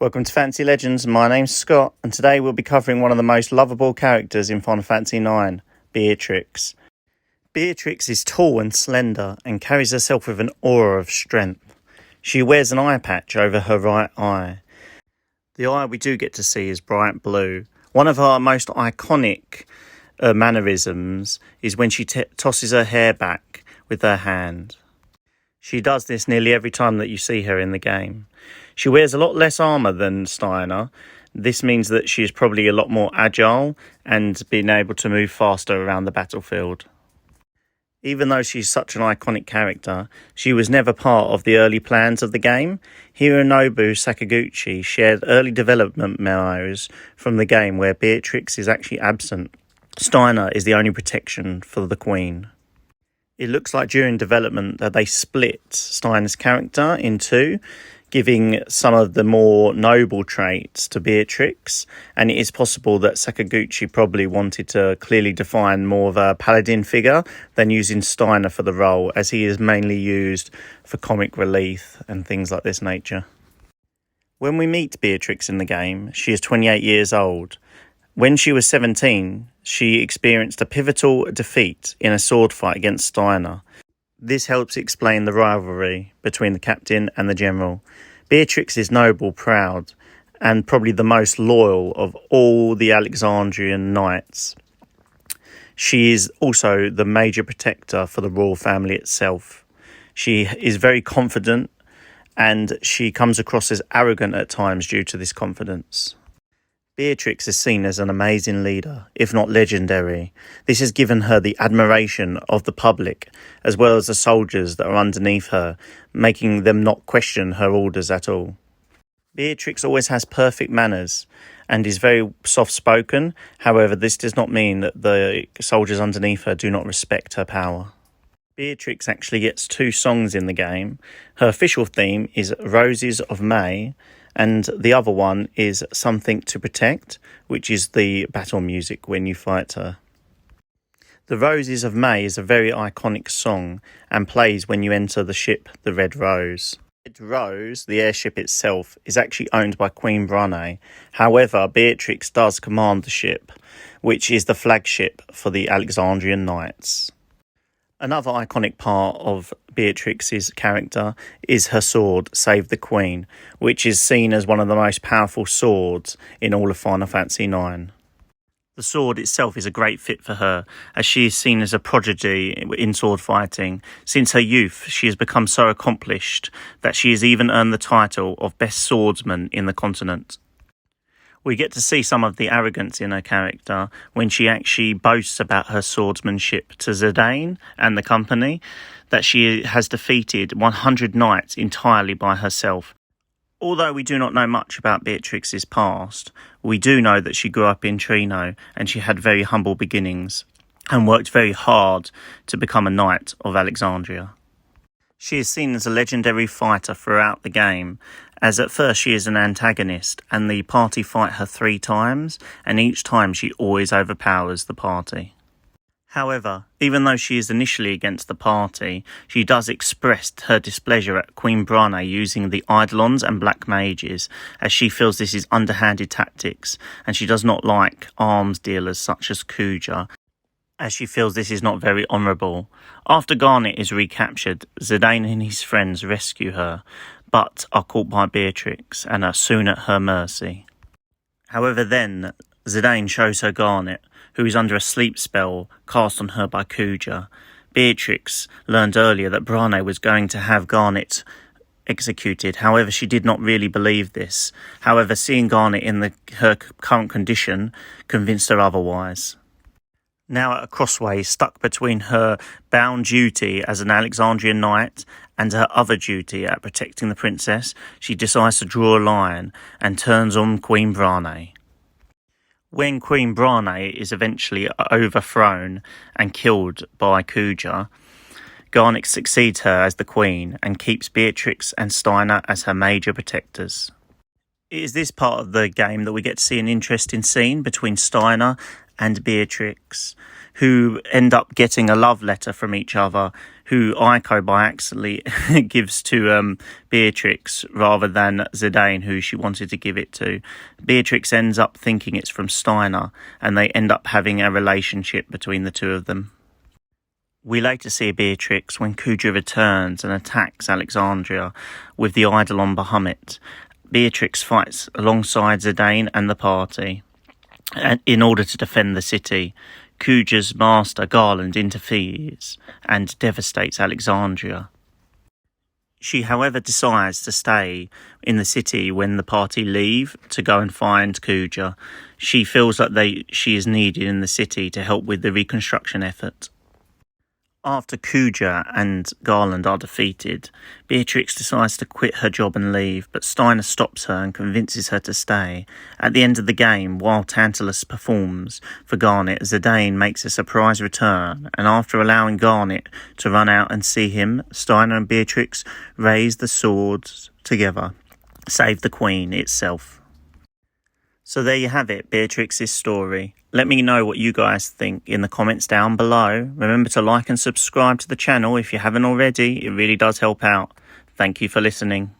Welcome to Fantasy Legends, my name's Scott, and today we'll be covering one of the most lovable characters in Final Fantasy IX, Beatrix. Beatrix is tall and slender and carries herself with an aura of strength. She wears an eye patch over her right eye. The eye we do get to see is bright blue. One of her most iconic mannerisms is when she tosses her hair back with her hand. She does this nearly every time that you see her in the game. She wears a lot less armour than Steiner. This means that she is probably a lot more agile and being able to move faster around the battlefield. Even though she's such an iconic character, she was never part of the early plans of the game. Hironobu Sakaguchi shared early development memos from the game where Beatrix is actually absent. Steiner is the only protection for the Queen. It looks like during development that they split Steiner's character in two, giving some of the more noble traits to Beatrix, and it is possible that Sakaguchi probably wanted to clearly define more of a paladin figure than using Steiner for the role, as he is mainly used for comic relief and things like this nature. When we meet Beatrix in the game, she is 28 years old. When she was 17, she experienced a pivotal defeat in a sword fight against Steiner. This helps explain the rivalry between the captain and the general. Beatrix is noble, proud, and probably the most loyal of all the Alexandrian knights. She is also the major protector for the royal family itself. She is very confident, and she comes across as arrogant at times due to this confidence. Beatrix is seen as an amazing leader, if not legendary. This has given her the admiration of the public, as well as the soldiers that are underneath her, making them not question her orders at all. Beatrix always has perfect manners and is very soft-spoken. However, this does not mean that the soldiers underneath her do not respect her power. Beatrix actually gets 2 songs in the game. Her official theme is Roses of May, and the other one is Something to Protect, which is the battle music when you fight her. The Roses of May is a very iconic song and plays when you enter the ship, the Red Rose. Red Rose, the airship itself, is actually owned by Queen Brane. However, Beatrix does command the ship, which is the flagship for the Alexandrian Knights. Another iconic part of Beatrix's character is her sword, Save the Queen, which is seen as one of the most powerful swords in all of Final Fantasy IX. The sword itself is a great fit for her, as she is seen as a prodigy in sword fighting. Since her youth, she has become so accomplished that she has even earned the title of Best Swordsman in the continent. We get to see some of the arrogance in her character when she actually boasts about her swordsmanship to Zidane and the company, that she has defeated 100 knights entirely by herself. Although we do not know much about Beatrix's past, we do know that she grew up in Trino and she had very humble beginnings and worked very hard to become a knight of Alexandria. She is seen as a legendary fighter throughout the game, as at first she is an antagonist and the party fight her 3 times, and each time she always overpowers the party. However, even though she is initially against the party, she does express her displeasure at Queen Brane using the Eidolons and Black Mages, as she feels this is underhanded tactics, and she does not like arms dealers such as Kuja, as she feels this is not very honourable. After Garnet is recaptured, Zidane and his friends rescue her, but are caught by Beatrix and are soon at her mercy. However, then Zidane shows her Garnet, who is under a sleep spell cast on her by Kuja. Beatrix learned earlier that Brane was going to have Garnet executed. However, she did not really believe this. However, seeing Garnet in her current condition convinced her otherwise. Now at a crossway, stuck between her bound duty as an Alexandrian knight and her other duty at protecting the princess, she decides to draw a line and turns on Queen Brane. When Queen Brane is eventually overthrown and killed by Kuja, Garnet succeeds her as the queen and keeps Beatrix and Steiner as her major protectors. It is this part of the game that we get to see an interesting scene between Steiner and Beatrix, who end up getting a love letter from each other, who Aiko by accident gives to Beatrix rather than Zidane, who she wanted to give it to. Beatrix ends up thinking it's from Steiner, and they end up having a relationship between the two of them. We later see Beatrix when Kuja returns and attacks Alexandria with the Eidolon Bahamut. Beatrix fights alongside Zidane and the party in order to defend the city. Kuja's master Garland interferes and devastates Alexandria. She, however, decides to stay in the city when the party leave to go and find Kuja. She feels like she is needed in the city to help with the reconstruction effort. After Kuja and Garland are defeated, Beatrix decides to quit her job and leave, but Steiner stops her and convinces her to stay. At the end of the game, while Tantalus performs for Garnet, Zidane makes a surprise return, and after allowing Garnet to run out and see him, Steiner and Beatrix raise the swords together, save the Queen itself. So there you have it, Beatrix's story. Let me know what you guys think in the comments down below. Remember to like and subscribe to the channel if you haven't already. It really does help out. Thank you for listening.